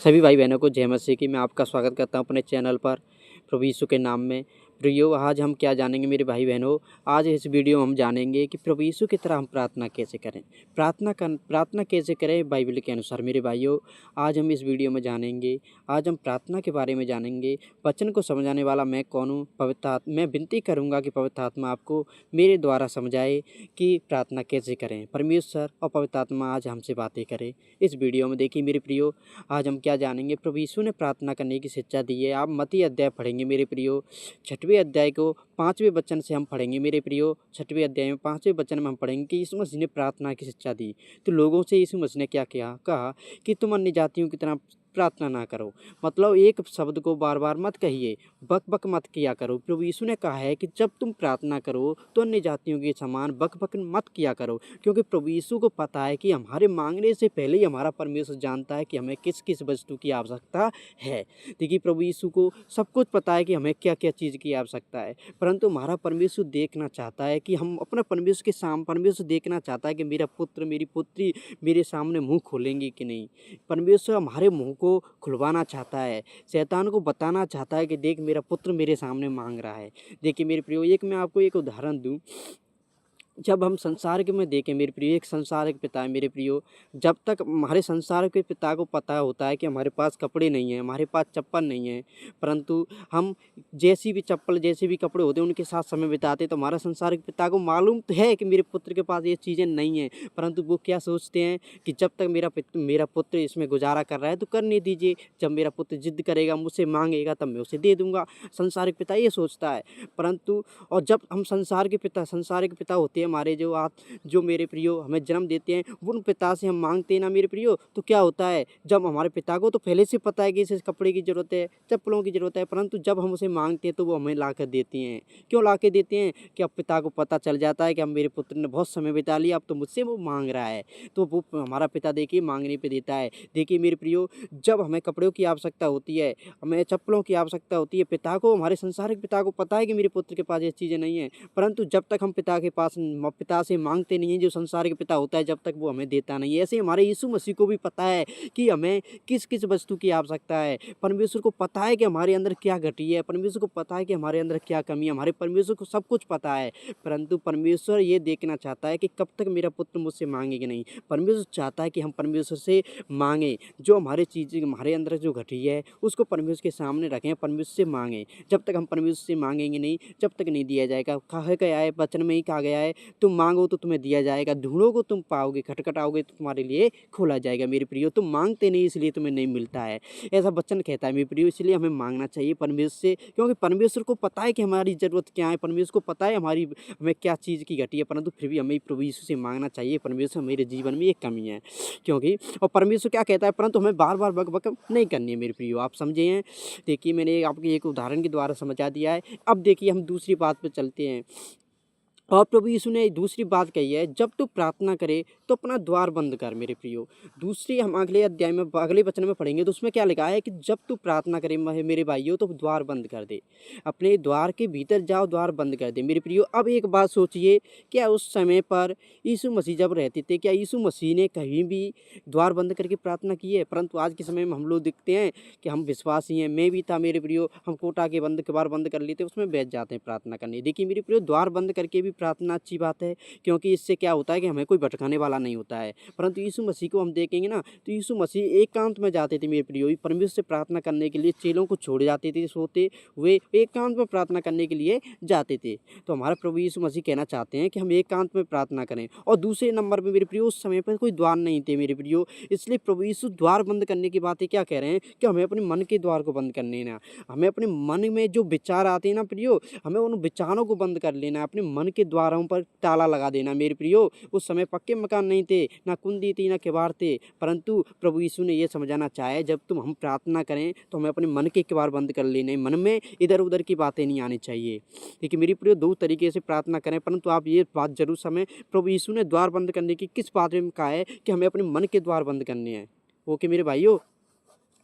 सभी भाई बहनों को जय मसीह की। मैं आपका स्वागत करता हूं अपने चैनल पर प्रभु यीशु के नाम में। प्रियो, आज हम क्या जानेंगे मेरे भाई बहनों। आज इस वीडियो में हम जानेंगे कि प्रभु यीशु की तरह हम प्रार्थना कैसे करें। प्रार्थना कैसे करें बाइबल के अनुसार। मेरे भाइयों, आज हम इस वीडियो में जानेंगे। आज हम प्रार्थना के बारे में जानेंगे। वचन को समझाने वाला मैं कौन हूँ? मैं विनती करूँगा कि पवित्र आत्मा आपको मेरे द्वारा समझाए कि प्रार्थना कैसे करें। परमेश्वर और पवित्र आत्मा आज हमसे बातें करें इस वीडियो में। देखिए मेरे प्रियो, आज हम क्या जानेंगे। प्रभु यीशु ने प्रार्थना करने की शिक्षा दी है। आप मत्ती अध्याय पढ़ेंगे मेरे प्रियो, 6वें अध्याय को 5वें वचन से हम पढ़ेंगे मेरे प्रियो। 6वें अध्याय में 5वें वचन में हम पढ़ेंगे कि यीशु मसीह ने प्रार्थना की शिक्षा दी। तो लोगों से यीशु मसीह ने क्या किया, कहा कि तुम अन्य जातियों की तरह प्रार्थना ना करो। मतलब एक शब्द को बार बार मत कहिए, बक बक मत किया करो। प्रभु यीशु ने कहा है कि जब तुम प्रार्थना करो तो अन्य जातियों के समान बक बक मत किया करो, क्योंकि प्रभु यीशु को पता है कि हमारे मांगने से पहले ही हमारा परमेश्वर जानता है कि हमें किस किस वस्तु की आवश्यकता है। देखिए प्रभु यीशु को सब कुछ पता है कि हमें क्या क्या चीज़ की आवश्यकता है, परंतु हमारा परमेश्वर देखना चाहता है कि हम अपने परमेश्वर के सामने, परमेश्वर देखना चाहता है कि मेरा पुत्र मेरी पुत्री मेरे सामने मुँह खोलेंगे कि नहीं। परमेश्वर हमारे मुँह को खुलवाना चाहता है, शैतान को बताना चाहता है कि देख मेरा पुत्र मेरे सामने मांग रहा है। देखिए मेरे प्रियो, मैं आपको एक उदाहरण दूं। जब हम संसार के में देखें मेरे प्रियो, एक संसार के पिता है मेरे प्रियो। जब तक हमारे संसार के पिता को पता होता है कि हमारे पास कपड़े नहीं हैं, हमारे पास चप्पल नहीं है, परंतु हम जैसी भी चप्पल जैसे भी कपड़े होते हैं उनके साथ समय बिताते, तो हमारा संसार के पिता को मालूम तो है कि मेरे पुत्र के पास ये चीज़ें नहीं हैं, परंतु वो क्या सोचते हैं कि जब तक मेरा पुत्र इसमें गुजारा कर रहा है तो करने दीजिए। जब मेरा पुत्र जिद करेगा, मुझसे मांगेगा, तब मैं उसे दे दूंगा। संसारिक पिता ये सोचता है। परंतु और जब हम संसारिक पिता होते हैं हमारे, जो मेरे प्रियो हमें जन्म देते हैं, उन पिता से हम मांगते हैं ना मेरे प्रियो, तो क्या होता है, जब हमारे पिता को तो पहले से पता है कि इसे कपड़े की ज़रूरत है, चप्पलों की ज़रूरत है, परंतु जब हम उसे मांगते हैं तो वो हमें ला कर देते हैं। क्यों ला के देते हैं? कि अब पिता को पता चल जाता है कि अब मेरे पुत्र ने बहुत समय बिता लिया, अब तो मुझसे वो मांग रहा है, तो वो हमारा पिता देखिए मांगने पे देता है। देखिए मेरे प्रियो, जब हमें कपड़ों की आवश्यकता होती है, हमें चप्पलों की आवश्यकता होती है, पिता को, हमारे संसारिक पिता को पता है कि मेरे पुत्र के पास ये चीज़ें नहीं हैं, परंतु जब तक हम पिता से मांगते नहीं हैं, जो संसारिक पिता होता है, जब तक वो हमें देता नहीं है। ऐसे हमारे यीशु मसीह को भी पता है कि हमें किस किस वस्तु की आवश्यकता है। परमेश्वर को पता है कि हमारे अंदर क्या घटी है, परमेश्वर को पता है कि हमारे अंदर क्या कमी है, हमारे परमेश्वर को सब कुछ पता है। परंतु परमेश्वर ये देखना चाहता है कि कब तक मेरा पुत्र मुझसे मांगेगा नहीं। परमेश्वर चाहता है कि हम परमेश्वर से मांगें, जो हमारे चीज़ें हमारे अंदर जो घटी है उसको परमेश्वर के सामने रखें, परमेश्वर से मांगें। जब तक हम परमेश्वर से मांगेंगे नहीं, जब तक नहीं दिया जाएगा। कहा गया है, वचन में ही कहा गया है, तुम मांगो तो तुम्हें दिया जाएगा, ढूंढोगे तुम पाओगे, खटखटाओगे तो तुम्हारे लिए खोला जाएगा। मेरे प्रियो, तुम मांगते नहीं इसलिए तुम्हें नहीं मिलता है, ऐसा वचन कहता है मेरे प्रियो। इसलिए हमें मांगना चाहिए परमेश्वर से, क्योंकि परमेश्वर को पता है कि हमारी ज़रूरत क्या है, परमेश्वर को पता है हमें क्या चीज़ की घटी है, परंतु फिर भी हमें प्रभु यीशु से मांगना चाहिए। परमेश्वर, मेरे जीवन में एक कमी है, क्योंकि और परमेश्वर क्या कहता है, परंतु हमें बार बार बक बक नहीं करनी है मेरे प्रियो। आप समझे हैं। देखिए मैंने आपको एक उदाहरण के द्वारा समझा दिया है। अब देखिए हम दूसरी बात पर चलते हैं। और प्रभु यीशु ने दूसरी बात कही है, जब तू प्रार्थना करे तो अपना द्वार बंद कर। मेरे प्रियो, दूसरी हम अगले अध्याय में अगले वचन में पढ़ेंगे, तो उसमें क्या लिखा है कि जब तू प्रार्थना करे मेरे भाइयों तो द्वार बंद कर दे, अपने द्वार के भीतर जाओ, द्वार बंद कर दे। मेरे प्रियो, अब एक बात सोचिए, क्या उस समय पर यीशु मसीह जब रहते थे, क्या यीशु मसीह ने कहीं भी द्वार बंद करके प्रार्थना की है? परंतु आज के समय में हम लोग दिखते हैं कि हम विश्वासी हैं, मैं भी था मेरे प्रियो, हम कोटा के द्वार बंद कर लेते, उसमें बैठ जाते हैं प्रार्थना करने। देखिए मेरे प्रियो, द्वार बंद करके भी प्रार्थना अच्छी बात है, क्योंकि इससे क्या होता है कि हमें कोई भटकाने वाला नहीं होता है। परंतु यीशु मसीह को हम देखेंगे ना, तो यीशु मसीह एकांत में जाते थे मेरे प्रियो, परमेश्वर से प्रार्थना करने के लिए, चेलों को छोड़ जाते थे, सोते हुए एकांत में प्रार्थना करने के लिए जाते थे। तो हमारा प्रभु यीशु मसीह कहना चाहते हैं कि हम एकांत में प्रार्थना करें। और दूसरे नंबर पर मेरे प्रियो, उस समय पर कोई द्वार नहीं थे मेरे प्रियो, इसलिए प्रभु यीशु द्वार बंद करने की बातें क्या कह रहे हैं कि हमें अपने मन के द्वार को बंद करने ना, हमें अपने मन में जो विचार आते हैं ना प्रियो, हमें उन विचारों को बंद कर लेना, अपने मन के द्वारों पर ताला लगा देना। मेरे प्रियो, उस समय पक्के मकान नहीं थे, ना कुंडी थी, ना किवाड़ थे, परंतु प्रभु यीशु ने यह समझाना चाहे, जब तुम हम प्रार्थना करें तो हमें अपने मन के किवाड़ बंद कर लेने, मन में इधर उधर की बातें नहीं आनी चाहिए। देखिए मेरे प्रियो, दो तरीके से प्रार्थना करें, परंतु आप ये बात जरूर समझें, प्रभु यीशु ने द्वार बंद करने की किस बात में कहा है कि हमें अपने मन के द्वार बंद करने हैं। ओके मेरे भाइयों,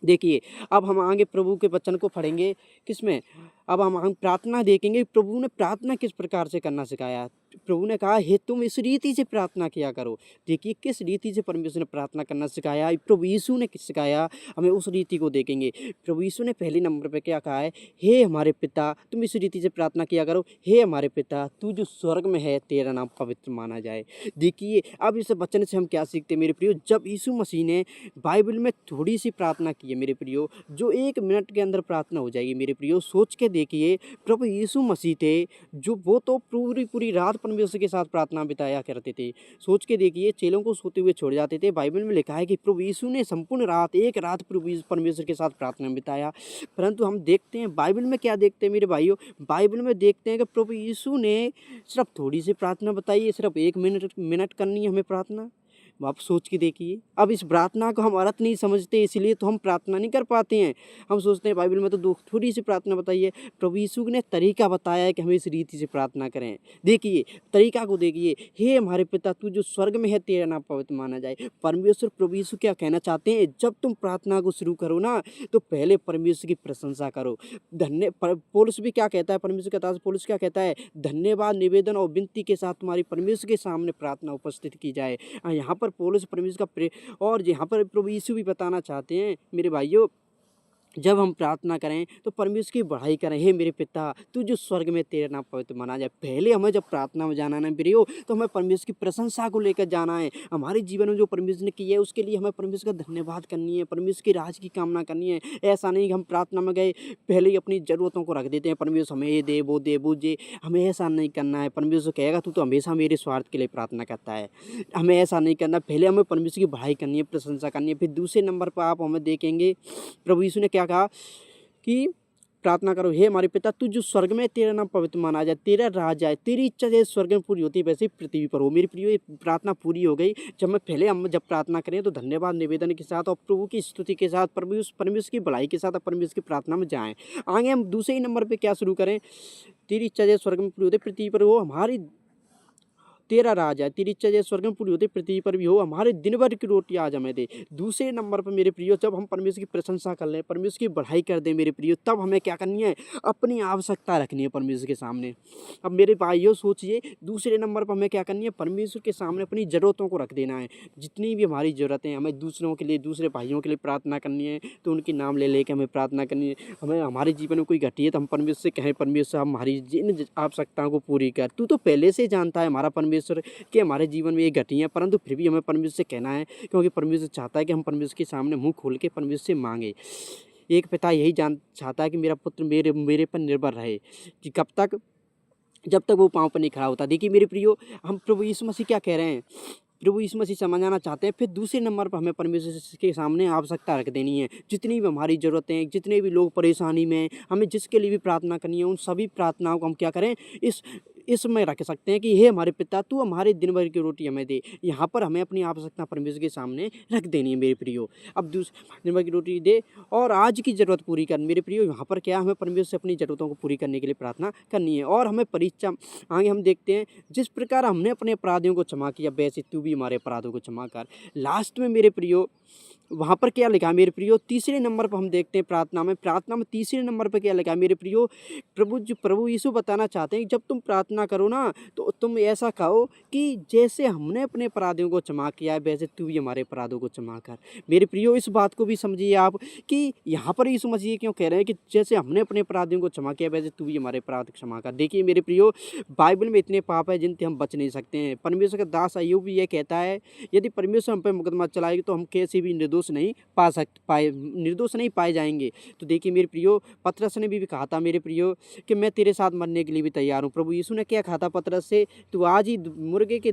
देखिए अब हम आगे प्रभु के वचन को पढ़ेंगे। किसमें? अब हम प्रार्थना देखेंगे, प्रभु ने प्रार्थना किस प्रकार से करना सिखाया। प्रभु ने कहा हे तुम इस रीति से प्रार्थना किया करो। देखिए किस रीति से परमेश्वर ने प्रार्थना करना सिखाया, प्रभु यीशु ने सिखाया, हमें उस रीति को देखेंगे। प्रभु यीशु ने पहले नंबर पे क्या कहा है, हे हमारे पिता तुम इस रीति से प्रार्थना किया करो, हे हमारे पिता तू जो स्वर्ग में है तेरा नाम पवित्र माना जाए। देखिए अब इस वचन से हम क्या सीखते हैं मेरे प्रियो, जब यीशु मसीह ने बाइबल में थोड़ी सी प्रार्थना की है मेरे प्रियो, जो 1 मिनट के अंदर प्रार्थना हो जाएगी मेरे प्रियो। सोच के देखिए प्रभु यीशु मसीह थे जो वो तो पूरी रात परमेश्वर के साथ प्रार्थना बिताया करते थे। सोच के देखिए चेलों को सोते हुए छोड़ जाते थे। बाइबल में लिखा है कि प्रभु यीशु ने संपूर्ण रात 1 रात प्रभु परमेश्वर के साथ प्रार्थना बिताया। परंतु हम देखते हैं बाइबल में क्या देखते हैं मेरे भाइयों, बाइबल में देखते हैं कि प्रभु यीशु ने सिर्फ थोड़ी सी प्रार्थना बताई है, सिर्फ 1 मिनट करनी है हमें प्रार्थना। आप सोच के देखिए, अब इस प्रार्थना को हम अर्थ नहीं समझते इसलिए तो हम प्रार्थना नहीं कर पाते हैं। हम सोचते हैं बाइबल में तो थोड़ी सी प्रार्थना बताई है, प्रभु यीशु ने तरीका बताया है कि हमें इस रीति से प्रार्थना करें। देखिए तरीका को देखिए, हे हमारे पिता तू जो स्वर्ग में है तेरा नाम पवित्र माना जाए। परमेश्वर प्रभु यीशु क्या कहना चाहते हैं, जब तुम प्रार्थना को शुरू करो ना तो पहले परमेश्वर की प्रशंसा करो। पौलुस भी क्या कहता है, परमेश्वर के दास पौलुस क्या कहता है, धन्यवाद निवेदन और विनती के साथ तुम्हारी परमेश्वर के सामने प्रार्थना उपस्थित की जाए। यहाँ पर पौलुस परमेश्वर का और यहाँ पर प्रभु यीशु भी बताना चाहते हैं मेरे भाइयों, जब हम प्रार्थना करें तो परमेश्वर की बढ़ाई करें, हे मेरे पिता तू जो स्वर्ग में तेरा नाम पवित्र माना जाए। पहले हमें जब प्रार्थना में जाना ना प्रियो तो हमें परमेश्वर की प्रशंसा को लेकर जाना है। हमारे जीवन में जो परमेश्वर ने किया है उसके लिए हमें परमेश्वर का धन्यवाद करनी है, परमेश्वर की राज की कामना करनी है। ऐसा नहीं कि हम प्रार्थना में गए पहले ही अपनी ज़रूरतों को रख देते हैं, परमेश्वर हमें ये दे वो दे वो दे। हमें ऐसा नहीं करना है। परमेश्वर कहेगा तू तो हमेशा मेरे स्वार्थ के लिए प्रार्थना करता है, हमें ऐसा नहीं करना। पहले हमें परमेश्वर की बढ़ाई करनी है, प्रशंसा करनी है। फिर दूसरे नंबर पर आप हमें देखेंगे प्रभु यीशु ने क्या कहा कि प्रार्थना करो, हे हमारे पिता तू जो स्वर्ग में तेरा नाम पवित्र माना जाए, तेरा राज आए, तेरी इच्छा जैसे स्वर्ग में पूरी होती है वैसे पृथ्वी पर हो। मेरी प्रियो प्रार्थना पूरी हो गई। हम जब प्रार्थना करें तो धन्यवाद निवेदन के साथ और प्रभु की स्तुति के साथ परमेश्वर की भलाई के साथ और परमेश्वर की प्रार्थना में जाएं। आगे हम दूसरे ही नंबर पर क्या शुरू करें, तेरी इच्छा जैसे स्वर्ग में पूरी होती पृथ्वी पर हो, हमारी तेरा राज है, तेरी इच्छा जैसे स्वर्ग में पूरी होती पृथ्वी पर भी हो, हमारे दिन भर की रोटी आज हमें दे। दूसरे नंबर पर मेरे प्रियो जब हम परमेश्वर की प्रशंसा कर लें, परमेश्वर की बढ़ाई कर दें मेरे प्रियो, तब हमें क्या करनी है, अपनी आवश्यकता रखनी है परमेश्वर के सामने। अब मेरे भाइयों सोचिए दूसरे नंबर पर हमें क्या करनी है, परमेश्वर के सामने अपनी ज़रूरतों को रख देना है। जितनी भी हमारी ज़रूरतें हमें दूसरों के लिए, दूसरे भाइयों के लिए प्रार्थना करनी है तो उनके नाम ले लेकर हमें प्रार्थना करनी है। हमें हमारे जीवन में कोई घटी है तो हम परमेश्वर से कहें, परमेश्वर हमारी जिन आवश्यकताओं को पूरी कर। तू तो पहले से जानता है हमारा परमेश्वर कि हमारे जीवन में ये घटी है, परंतु फिर भी हमें परमेश्वर से कहना है क्योंकि परमेश्वर चाहता है कि हम परमेश्वर के सामने मुंह खोल के परमेश्वर से मांगे। एक पिता यही चाहता है कि मेरा पुत्र मेरे पर निर्भर रहे कि कब तक, जब तक वो पाँव पर नहीं खड़ा होता। देखिए मेरे प्रियो हम प्रभु यीशु मसीह क्या कह रहे हैं, प्रभु यीशु मसीह समझाना चाहते हैं। फिर दूसरे नंबर पर हमें परमेश्वर के सामने आवश्यकता रख देनी है। जितनी भी हमारी ज़रूरतें, जितने भी लोग परेशानी में, हमें जिसके लिए भी प्रार्थना करनी है उन सभी प्रार्थनाओं को हम क्या करें, इसमें रख सकते हैं कि हे हमारे पिता तू हमारे दिन भर की रोटी हमें दे। यहाँ पर हमें अपनी आवश्यकता परमेश्वर के सामने रख देनी है मेरे प्रियो। अब दिन भर की रोटी दे और आज की ज़रूरत पूरी कर मेरे प्रियो। यहाँ पर क्या हमें परमेश्वर से अपनी ज़रूरतों को पूरी करने के लिए प्रार्थना करनी है। और हमें परीक्षा आगे हम देखते हैं, जिस प्रकार हमने अपने अपराधियों को क्षमा किया वैसे तू भी हमारे अपराधों को क्षमा कर। लास्ट में मेरे प्रियो वहाँ पर क्या लिखा है मेरे प्रियो, तीसरे नंबर पर हम देखते हैं प्रार्थना में तीसरे नंबर पर क्या लिखा है मेरे प्रियो, प्रभु यीशु बताना चाहते हैं जब तुम प्रार्थना करो ना तो तुम ऐसा कहो कि जैसे हमने अपने अपराधियों को क्षमा किया है वैसे तू भी हमारे अपराधों को क्षमा कर। मेरे प्रियो इस बात को भी समझिए आप कि यहाँ पर यीशु मसीह क्यों कह रहे हैं कि जैसे हमने अपने अपराधियों को क्षमा किया वैसे तू भी हमारे अपराध क्षमा कर। देखिए मेरे प्रियो बाइबल में इतने पाप है जिनसे हम बच नहीं सकते हैं। परमेश्वर का दास अय्यूब भी यह कहता है यदि परमेश्वर हम पर मुकदमा चलाएगी तो हम कैसे भी निर्दोष नहीं पाए जाएंगे। तो देखिए मेरे प्रियो पतरस ने भी कहा था मेरे प्रियो कि मैं तेरे साथ मरने के लिए भी तैयार हूँ। प्रभु यीशु ने क्या कहा था पतरस से, तू आज ही मुर्गे के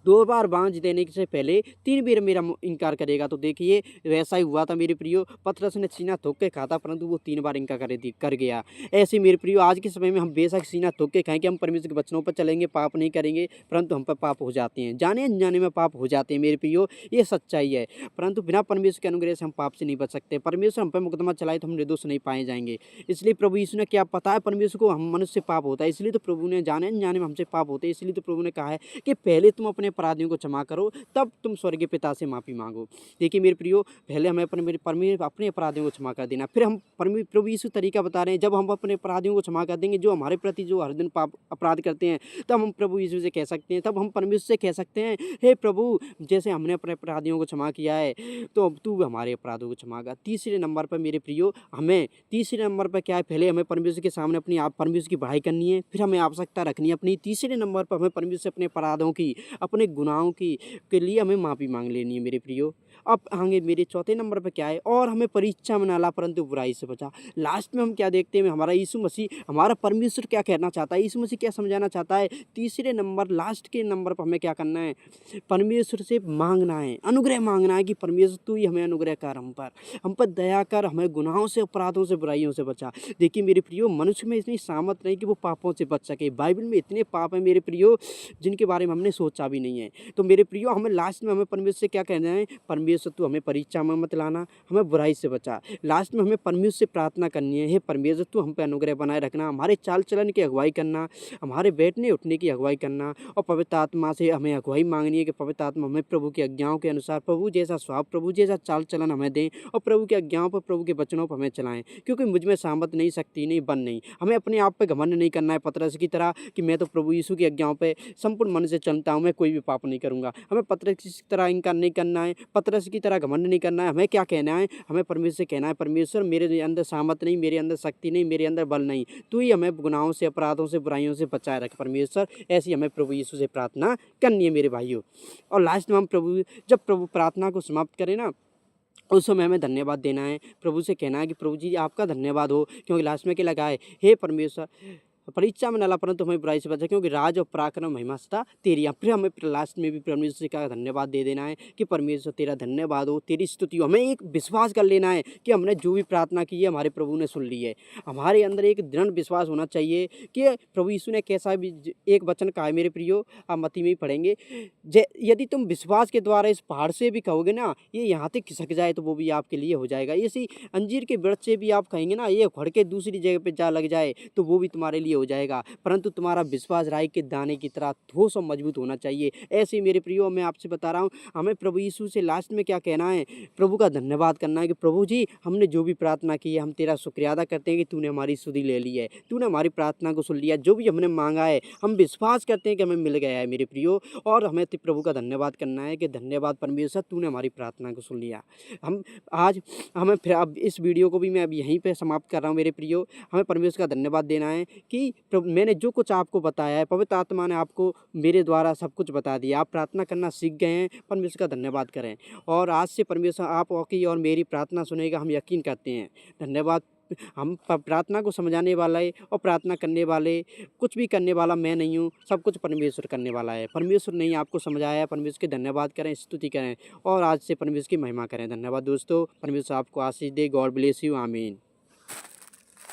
2 बार बांझ देने से पहले 3 बार मेरा इनकार करेगा। तो देखिए वैसा ही हुआ था मेरे प्रियो, पतरस ने सीना ठोक के कहा था परंतु वो 3 बार इनकार कर गया। ऐसे मेरे प्रियो आज के समय में हम बेशक सीना ठोक के कहें कि हम परमेश्वर के वचनों पर चलेंगे, पाप नहीं करेंगे, परंतु हम पर पाप हो जाते हैं, जाने अनजाने में पाप हो जाते हैं मेरे प्रियो, ये सच्चाई है। परंतु बिना परमेश्वर के अनुग्रह से हम पाप से नहीं बच सकते। परमेश्वर हम पर मुकदमा चलाए तो हम निर्दोष नहीं पाए जाएंगे। इसलिए प्रभु यीशु ने क्या पता है परमेश्वर को हम मनुष्य से पाप होता है, इसलिए तो प्रभु ने जाने अनजाने में हमसे पाप होते हैं, इसलिए तो प्रभु ने कहा है कि पहले तुम अपने अपराधियों को क्षमा करो, तब तुम स्वर्गीय पिता से माफ़ी मांगो। देखिए मेरे प्रियो, पहले हमें अपने अपराधियों को क्षमा कर देना, फिर हम प्रभु यीशु तरीका बता रहे हैं, जब हम अपने अपराधियों को क्षमा कर देंगे, जो हमारे प्रति जो हर दिन पाप अपराध करते हैं, तब हम प्रभु यीशु से कह सकते हैं, तब हम परमेश्वर से कह सकते हैं, हे प्रभु, जैसे हमने अपने अपराधियों को क्षमा किया है, तो अब तू हमारे अपराधों को क्षमा कर। तीसरे नंबर पर मेरे प्रियो, हमें तीसरे नंबर पर क्या है, पहले हमें परमेश्वर के सामने अपनी आप परमेश्वर की बड़ाई करनी है, फिर हमें आवश्यकता रखनी है अपनी। तीसरे नंबर पर हमें परमेश्वर से अपने अपराधों की, अपने गुनाहों की के लिए हमें माफ़ी मांग लेनी है मेरे प्रियो। अब आगे मेरे चौथे नंबर पर क्या है, और हमें परीक्षा में ना ला परंतु बुराई से बचा। लास्ट में हम क्या देखते हैं, हमारा यीशु मसीह, हमारा परमेश्वर क्या कहना चाहता है, यीशु मसीह क्या समझाना चाहता है। तीसरे नंबर, लास्ट के नंबर पर हमें क्या करना है, परमेश्वर से मांगना है, अनुग्रह मांगना है कि परमेश्वर तू ही हमें अनुग्रह कर, हम पर दया कर, हमें गुनाहों से, अपराधों से, बुराइयों से बचा। देखिए मेरे प्रियो, मनुष्य में इतनी सामर्थ नहीं कि वो पापों से बच सके। बाइबल में इतने पाप हैं मेरे प्रियो, जिनके बारे में हमने सोचा भी नहीं है। तो मेरे प्रियो, हमें लास्ट में हमें परमेश्वर से क्या कहना है, परमेश्वर तू हमें परीक्षा में मत लाना, हमें बुराई से बचा। लास्ट में हमें परमेश्वर से प्रार्थना करनी है, हे परमेश्वर तू हम पे अनुग्रह बनाए रखना, हमारे चाल चलन की अगुवाई करना, हमारे बैठने उठने की अगुवाई करना, और पवित्र आत्मा से हमें अगुवाई मांगनी है कि पवित्र आत्मा हमें प्रभु की आज्ञाओं के अनुसार, प्रभु जैसा स्वभाव, प्रभु जैसा चाल चलन हमें दें, और प्रभु की आज्ञाओं पर, प्रभु के वचनों पर हमें चलाएं। क्योंकि मुझ में सामर्थ नहीं, शक्ति नहीं, बल नहीं। हमें अपने आप पे घमंड नहीं करना है पतरस की तरह कि मैं तो प्रभु यीशु की आज्ञाओं पे संपूर्ण मन से चलता हूँ, मैं कोई भी पाप नहीं करूँगा। हमें पतरस की तरह इनकार नहीं करना है, पतरस की तरह घमंड नहीं करना है। हमें क्या कहना है, हमें परमेश्वर से कहना है, परमेश्वर मेरे अंदर सामर्थ नहीं, मेरे अंदर शक्ति नहीं, मेरे अंदर बल नहीं, तू ही हमें गुनाहों से, अपराधों से, बुराइयों से बचाए रख परमेश्वर। ऐसी हमें प्रभु यीशु से प्रार्थना करनी है मेरे भाइयों। और लास्ट में हम जब प्रभु प्रार्थना को समाप्त करें ना, उस समय हमें धन्यवाद देना है, प्रभु से कहना है कि प्रभु जी आपका धन्यवाद हो, क्योंकि लास्ट में क्या लगा है, हे परमेश्वर परीक्षा में न ला परंतु हमें बुराई से बचा, क्योंकि राज और पराक्रम महिमा सदा तेरी। या फिर हमें लास्ट में भी परमेश्वर का धन्यवाद दे देना है कि परमेश्वर तेरा धन्यवाद हो, तेरी स्तुति हो। हमें एक विश्वास कर लेना है कि हमने जो भी प्रार्थना की है हमारे प्रभु ने सुन ली है। हमारे अंदर एक दृढ़ विश्वास होना चाहिए कि प्रभु यीशु ने कैसा भी एक वचन कहा है मेरे प्रियो, आप मत्ती में ही पढ़ेंगे, यदि तुम विश्वास के द्वारा इस पहाड़ से भी कहोगे ना ये यहाँ तक खिसक जाए तो वो भी आपके लिए हो जाएगा। इसी अंजीर के वृक्ष से भी आप कहेंगे ना ये उखड़ के दूसरी जगह पे जा लग जाए तो वो भी तुम्हारे लिए हो जाएगा। परंतु तुम्हारा विश्वास राई के दाने की तरह ठोस और मजबूत होना चाहिए। ऐसे मेरे प्रियो, मैं आपसे बता रहा हूँ, हमें प्रभु यीशु से लास्ट में क्या कहना है, प्रभु का धन्यवाद करना है कि प्रभु जी हमने जो भी प्रार्थना की है हम तेरा शुक्रिया अदा करते हैं कि तूने हमारी सुधि ले ली है, तूने हमारी प्रार्थना को सुन लिया, जो भी हमने मांगा है हम विश्वास करते हैं कि हमें मिल गया है मेरे प्रियो। और हमें प्रभु का धन्यवाद करना है कि धन्यवाद परमेश्वर तूने हमारी प्रार्थना को सुन लिया। हम आज हमें फिर अब इस वीडियो को भी मैं अब यहीं पे समाप्त कर रहा हूँ मेरे प्रियो। हमें परमेश्वर का धन्यवाद देना है कि मैंने जो कुछ आपको बताया है, पवित्र आत्मा ने आपको मेरे द्वारा सब कुछ बता दिया, आप प्रार्थना करना सीख गए हैं। परमेश्वर का धन्यवाद करें और आज से परमेश्वर आपकी और मेरी प्रार्थना सुनेगा, हम यकीन करते हैं। धन्यवाद। हम प्रार्थना को समझाने वाले और प्रार्थना करने वाले, कुछ भी करने वाला मैं नहीं हूँ, सब कुछ परमेश्वर करने वाला है। परमेश्वर ने ही आपको समझाया है। परमेश्वर के धन्यवाद करें, स्तुति करें और आज से परमेश्वर की महिमा करें। धन्यवाद दोस्तों, परमेश्वर आपको आशीष दे। God bless you. आमीन।